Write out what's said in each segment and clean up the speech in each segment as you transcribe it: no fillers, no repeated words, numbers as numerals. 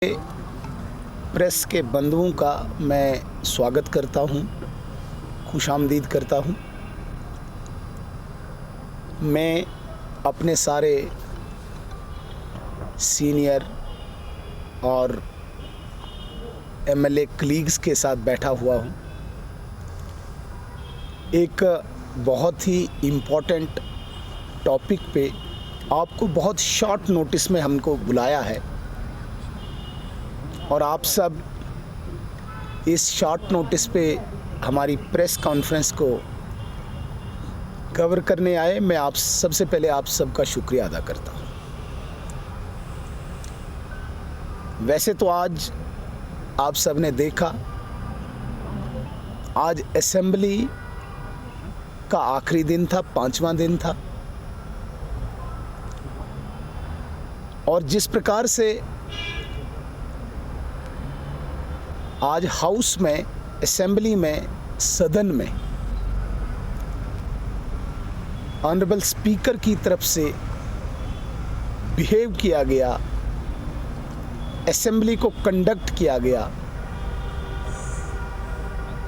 Press के बंधुओं का मैं स्वागत करता हूं, खुशामदीद करता हूं। मैं अपने सारे सीनियर और एमएलए कलीग्स के साथ बैठा हुआ हूं। एक बहुत ही इम्पोर्टेंट टॉपिक पे आपको बहुत शॉर्ट नोटिस में हमको बुलाया है और आप सब इस शॉर्ट नोटिस पे हमारी प्रेस कॉन्फ्रेंस को कवर करने आए। मैं आप सबसे पहले आप सबका शुक्रिया अदा करता हूँ। वैसे तो आज आप सब ने देखा, आज असेंबली का आखिरी दिन था, 5वां दिन था, और जिस प्रकार से आज हाउस में, असेंबली में, सदन में ऑनरेबल स्पीकर की तरफ से बिहेव किया गया, असेंबली को कंडक्ट किया गया,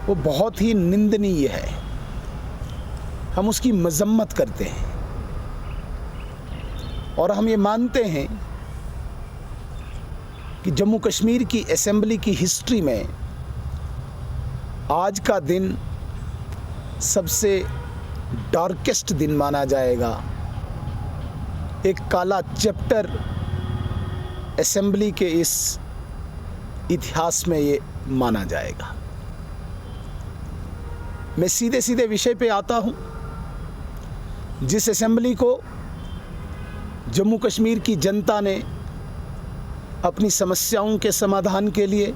वो बहुत ही निंदनीय है। हम उसकी मजम्मत करते हैं और हम ये मानते हैं कि जम्मू कश्मीर की असेंबली की हिस्ट्री में आज का दिन सबसे डार्केस्ट दिन माना जाएगा। एक काला चैप्टर असेंबली के इस इतिहास में ये माना जाएगा। मैं सीधे सीधे विषय पे आता हूं। जिस असेंबली को जम्मू कश्मीर की जनता ने अपनी समस्याओं के समाधान के लिए,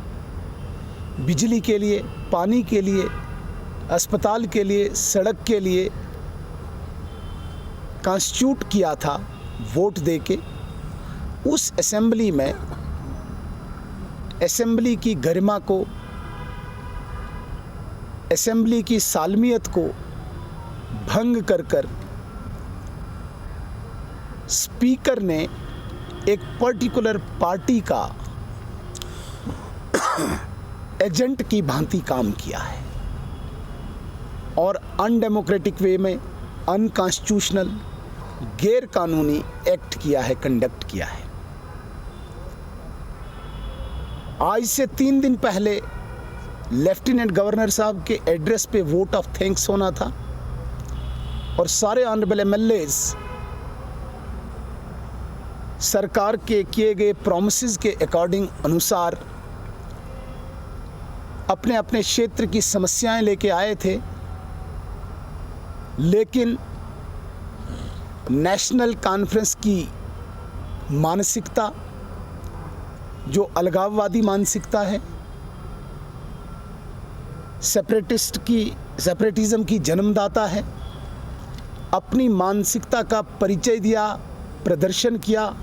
बिजली के लिए, पानी के लिए, अस्पताल के लिए, सड़क के लिए कॉन्स्टिट्यूट किया था वोट देके, उस असेंबली में असेंबली की गरिमा को, असेंबली की सालमियत को भंग कर स्पीकर ने एक पर्टिकुलर पार्टी का एजेंट की भांति काम किया है और अनडेमोक्रेटिक वे में, अनकॉन्स्टिट्यूशनल, गैर कानूनी एक्ट किया है, कंडक्ट किया है। आज से 3 दिन पहले लेफ्टिनेंट गवर्नर साहब के एड्रेस पे वोट ऑफ थैंक्स होना था और सारे ऑनरेबल एमएलएज सरकार के किए गए प्रॉमिसेस के अकॉर्डिंग अनुसार अपने अपने क्षेत्र की समस्याएं लेके आए थे, लेकिन नेशनल कॉन्फ्रेंस की मानसिकता, जो अलगाववादी मानसिकता है, सेपरेटिज्म की जन्मदाता है, अपनी मानसिकता का परिचय दिया, प्रदर्शन किया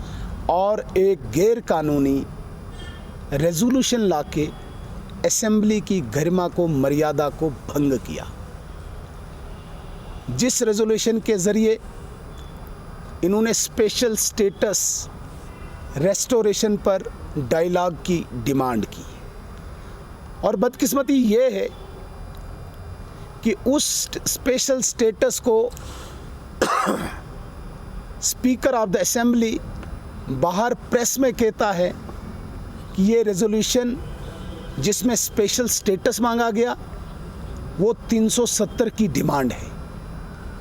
और एक गैर कानूनी रेजोल्यूशन लाके असेंबली की गरिमा को, मर्यादा को भंग किया। जिस रेजोल्यूशन के ज़रिए इन्होंने स्पेशल स्टेटस रेस्टोरेशन पर डायलॉग की डिमांड की। और बदकिस्मती ये है कि उस स्पेशल स्टेटस को स्पीकर ऑफ द असेंबली बाहर प्रेस में कहता है कि ये रेजोल्यूशन जिसमें स्पेशल स्टेटस मांगा गया वो 370 की डिमांड है।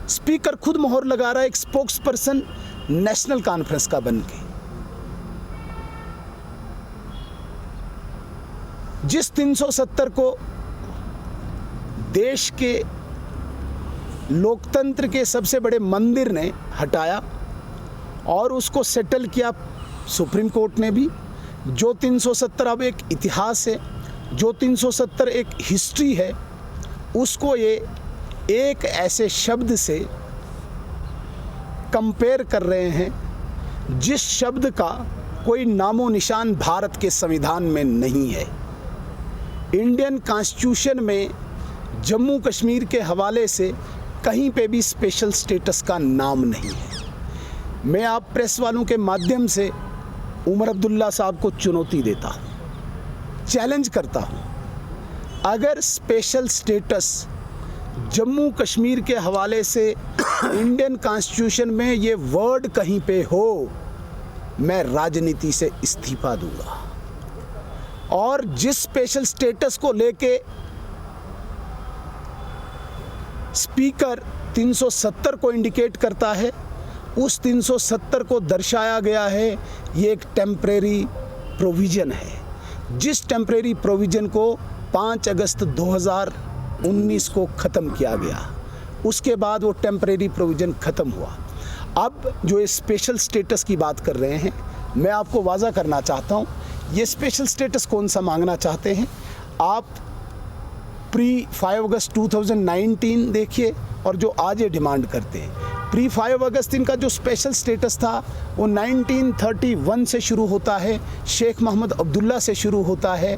स्पीकर खुद मोहर लगा रहा है, एक स्पोक्स पर्सन नेशनल कॉन्फ्रेंस का बन के। जिस 370 को देश के लोकतंत्र के सबसे बड़े मंदिर ने हटाया और उसको सेटल किया सुप्रीम कोर्ट ने भी। जो 370 अब एक इतिहास है, जो 370 एक हिस्ट्री है, उसको ये एक ऐसे शब्द से कंपेयर कर रहे हैं जिस शब्द का कोई नामो निशान भारत के संविधान में नहीं है। इंडियन कॉन्स्टिट्यूशन में जम्मू कश्मीर के हवाले से कहीं पे भी स्पेशल स्टेटस का नाम नहीं है। मैं आप प्रेस वालों के माध्यम से उमर अब्दुल्ला साहब को चुनौती देता हूँ, चैलेंज करता हूँ, अगर स्पेशल स्टेटस जम्मू कश्मीर के हवाले से इंडियन कॉन्स्टिट्यूशन में ये वर्ड कहीं पे हो, मैं राजनीति से इस्तीफा दूंगा। और जिस स्पेशल स्टेटस को लेके स्पीकर 370 को इंडिकेट करता है, उस 370 को दर्शाया गया है ये एक टेम्परेरी प्रोविज़न है, जिस टेम्परेरी प्रोविज़न को 5 अगस्त 2019 को ख़त्म किया गया। उसके बाद वो टेम्परेरी प्रोविज़न ख़त्म हुआ। अब जो ये स्पेशल स्टेटस की बात कर रहे हैं, मैं आपको वाज़ा करना चाहता हूँ, ये स्पेशल स्टेटस कौन सा मांगना चाहते हैं आप प्री 5 अगस्त 2019 देखिए और जो आज ये डिमांड करते हैं। प्री 5 अगस्त इनका जो स्पेशल स्टेटस था वो 1931 से शुरू होता है, शेख मोहम्मद अब्दुल्ला से शुरू होता है।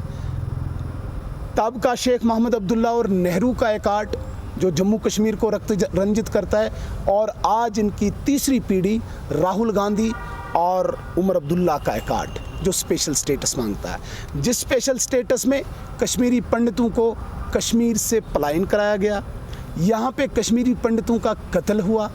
तब का शेख मोहम्मद अब्दुल्ला और नेहरू का एकार्ड जो जम्मू कश्मीर को रक्त रंजित करता है, और आज इनकी तीसरी पीढ़ी राहुल गांधी और उमर अब्दुल्ला का एकार्ड जो स्पेशल स्टेटस मांगता है, जिस स्पेशल स्टेटस में कश्मीरी पंडितों को कश्मीर से पलायन कराया गया, यहाँ पे कश्मीरी पंडितों का कत्ल हुआ,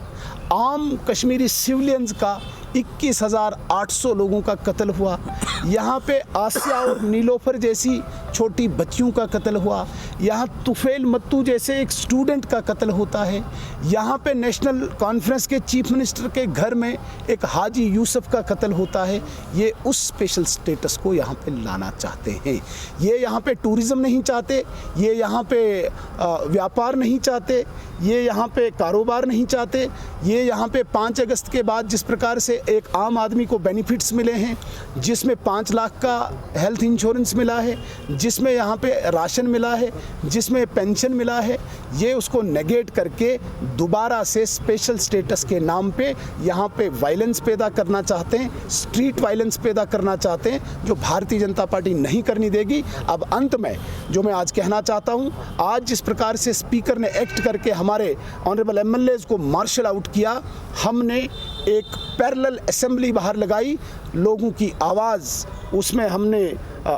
आम कश्मीरी सिविलियंस का 21,800 लोगों का कत्ल हुआ, यहाँ पे आसिया और नीलोफर जैसी छोटी बच्चियों का कत्ल हुआ, यहाँ तुफेल मत्तू जैसे एक स्टूडेंट का कत्ल होता है, यहाँ पे नेशनल कॉन्फ्रेंस के चीफ मिनिस्टर के घर में एक हाजी यूसुफ का कत्ल होता है। ये उस स्पेशल स्टेटस को यहाँ पे लाना चाहते हैं। ये यहाँ पे टूरिज़्म नहीं चाहते, ये यहाँ पे व्यापार नहीं चाहते, ये यहाँ पे कारोबार नहीं चाहते। ये यहाँ पे 5 अगस्त के बाद जिस प्रकार से एक आम आदमी को बेनिफिट्स मिले हैं, जिसमें 5 लाख का हेल्थ इंश्योरेंस मिला है, जिसमें यहाँ पे राशन मिला है, जिसमें पेंशन मिला है, ये उसको नेगेट करके दोबारा से स्पेशल स्टेटस के नाम पे यहाँ पे वायलेंस पैदा करना चाहते हैं, स्ट्रीट वायलेंस पैदा करना चाहते हैं, जो भारतीय जनता पार्टी नहीं करनी देगी। अब अंत में जो मैं आज कहना चाहता हूँ, आज जिस प्रकार से स्पीकर ने एक्ट करके हमारे ऑनरेबल एमएलएज को मार्शल आउट किया, हमने एक पैरेलल असेंबली बाहर लगाई, लोगों की आवाज़ उसमें हमने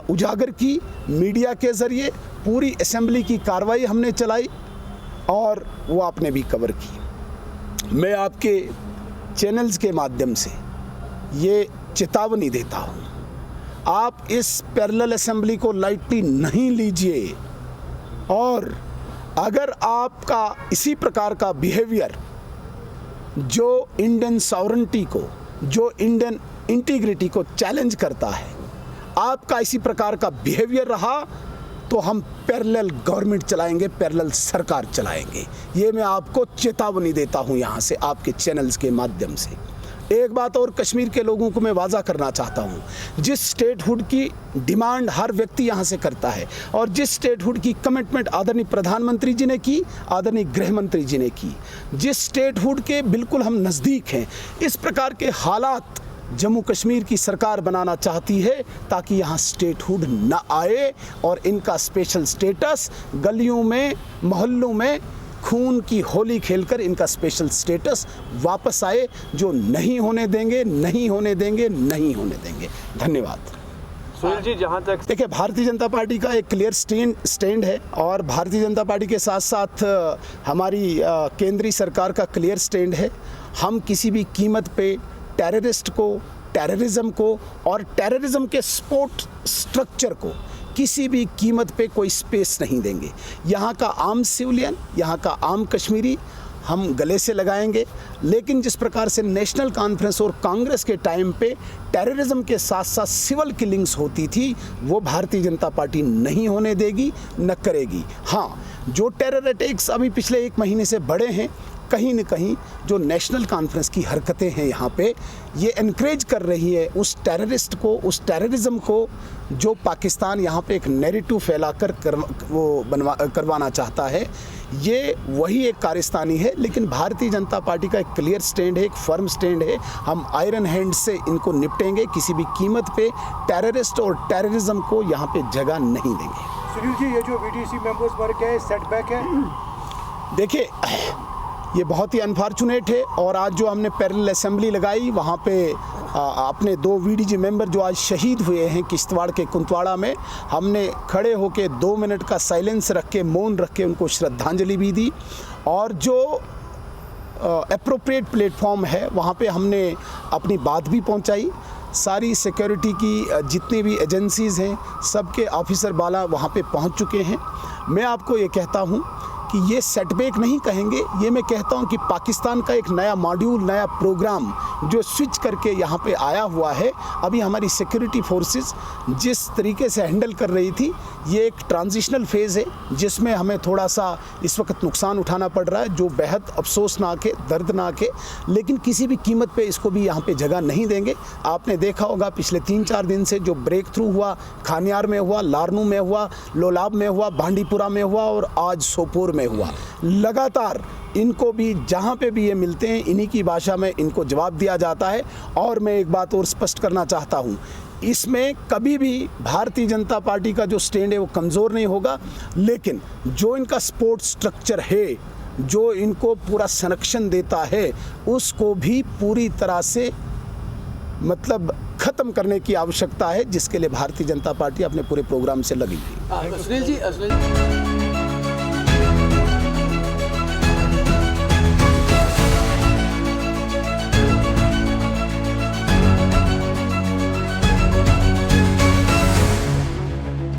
उजागर की, मीडिया के ज़रिए पूरी असेंबली की कार्रवाई हमने चलाई और वो आपने भी कवर की। मैं आपके चैनल्स के माध्यम से ये चेतावनी देता हूँ, आप इस पैरेलल असेंबली को लाइटली नहीं लीजिए, और अगर आपका इसी प्रकार का बिहेवियर जो इंडियन सॉवरेंटी को, जो इंडियन इंटीग्रिटी को चैलेंज करता है, आपका इसी प्रकार का बिहेवियर रहा तो हम पैरेलल गवर्नमेंट चलाएंगे, पैरेलल सरकार चलाएंगे। ये मैं आपको चेतावनी देता हूँ यहाँ से आपके चैनल्स के माध्यम से। एक बात और कश्मीर के लोगों को मैं वाजा करना चाहता हूँ, जिस स्टेटहुड की डिमांड हर व्यक्ति यहाँ से करता है और जिस स्टेटहुड की कमिटमेंट आदरणीय प्रधानमंत्री जी ने की, आदरणीय गृह मंत्री जी ने की, जिस स्टेटहुड के बिल्कुल हम नज़दीक हैं, इस प्रकार के हालात जम्मू कश्मीर की सरकार बनाना चाहती है ताकि यहाँ स्टेटहुड न आए और इनका स्पेशल स्टेटस गलियों में, मोहल्लों में खून की होली खेलकर इनका स्पेशल स्टेटस वापस आए, जो नहीं होने देंगे, नहीं होने देंगे, नहीं होने देंगे। धन्यवाद। सुनील जी, जहाँ तक देखिए, भारतीय जनता पार्टी का एक क्लियर स्टैंड है और भारतीय जनता पार्टी के साथ साथ हमारी केंद्रीय सरकार का क्लियर स्टैंड है। हम किसी भी कीमत पे टेररिस्ट को, टेररिज्म को और टेररिज्म के सपोर्ट स्ट्रक्चर को किसी भी कीमत पे कोई स्पेस नहीं देंगे। यहाँ का आम सिविलियन, यहाँ का आम कश्मीरी हम गले से लगाएंगे, लेकिन जिस प्रकार से नेशनल कॉन्फ्रेंस और कांग्रेस के टाइम पे टेररिज्म के साथ साथ सिविल किलिंग्स होती थी, वो भारतीय जनता पार्टी नहीं होने देगी, न करेगी। हाँ, जो टेरर अटैक्स अभी पिछले 1 महीने से बढ़े हैं, कहीं न कहीं जो नेशनल कॉन्फ्रेंस की हरकतें हैं यहाँ पे, ये इनकरेज कर रही है उस टेररिस्ट को, उस टेररिज्म को जो पाकिस्तान यहाँ पे एक नैरेटिव फैलाकर करवाना चाहता है। ये वही एक कारस्तानी है, लेकिन भारतीय जनता पार्टी का एक क्लियर स्टैंड है, एक फर्म स्टैंड है। हम आयरन हैंड से इनको निपटेंगे, किसी भी कीमत पे टेररिस्ट और टेररिज्म को यहाँ पे जगह नहीं देंगे। सुनील जी, ये जो वीडीसी मेंबर्स मर गए, सेटबैक है? देखिए, ये बहुत ही अनफॉर्चुनेट है और आज जो हमने पैरेलल असेंबली लगाई, वहाँ पे अपने 2 वीडीजी मेंबर जो आज शहीद हुए हैं किश्तवाड़ के कुंतवाड़ा में, हमने खड़े होके 2 मिनट का साइलेंस रख के, मौन रख के उनको श्रद्धांजलि भी दी। और जो एप्रोप्रिएट प्लेटफॉर्म है वहाँ पे हमने अपनी बात भी पहुँचाई। सारी सिक्योरिटी की जितनी भी एजेंसीज़ हैं सबके ऑफिसर बाला वहाँ पे पहुँच चुके हैं। मैं आपको ये कहता हूँ कि ये सेटबैक नहीं कहेंगे, ये मैं कहता हूँ कि पाकिस्तान का एक नया मॉड्यूल, नया प्रोग्राम जो स्विच करके यहाँ पे आया हुआ है। अभी हमारी सिक्योरिटी फोर्सेस जिस तरीके से हैंडल कर रही थी, ये एक ट्रांजिशनल फेज़ है जिसमें हमें थोड़ा सा इस वक्त नुकसान उठाना पड़ रहा है, जो बेहद अफसोसनाक है, दर्दनाक है, लेकिन किसी भी कीमत पे इसको भी यहाँ पे जगह नहीं देंगे। आपने देखा होगा पिछले 3-4 दिन से जो ब्रेक थ्रू हुआ, खानियार में हुआ, लारनू में हुआ, लोलाब में हुआ, बांडीपुरा में हुआ और आज सोपोर में हुआ। लगातार इनको भी जहाँ पे भी ये मिलते हैं इन्हीं की भाषा में इनको जवाब दिया जाता है। और मैं एक बात और स्पष्ट करना चाहता हूँ, इसमें कभी भी भारतीय जनता पार्टी का जो स्टैंड है वो कमज़ोर नहीं होगा, लेकिन जो इनका सपोर्ट स्ट्रक्चर है, जो इनको पूरा संरक्षण देता है, उसको भी पूरी तरह से मतलब ख़त्म करने की आवश्यकता है, जिसके लिए भारतीय जनता पार्टी अपने पूरे प्रोग्राम से लगी है। सुनील जी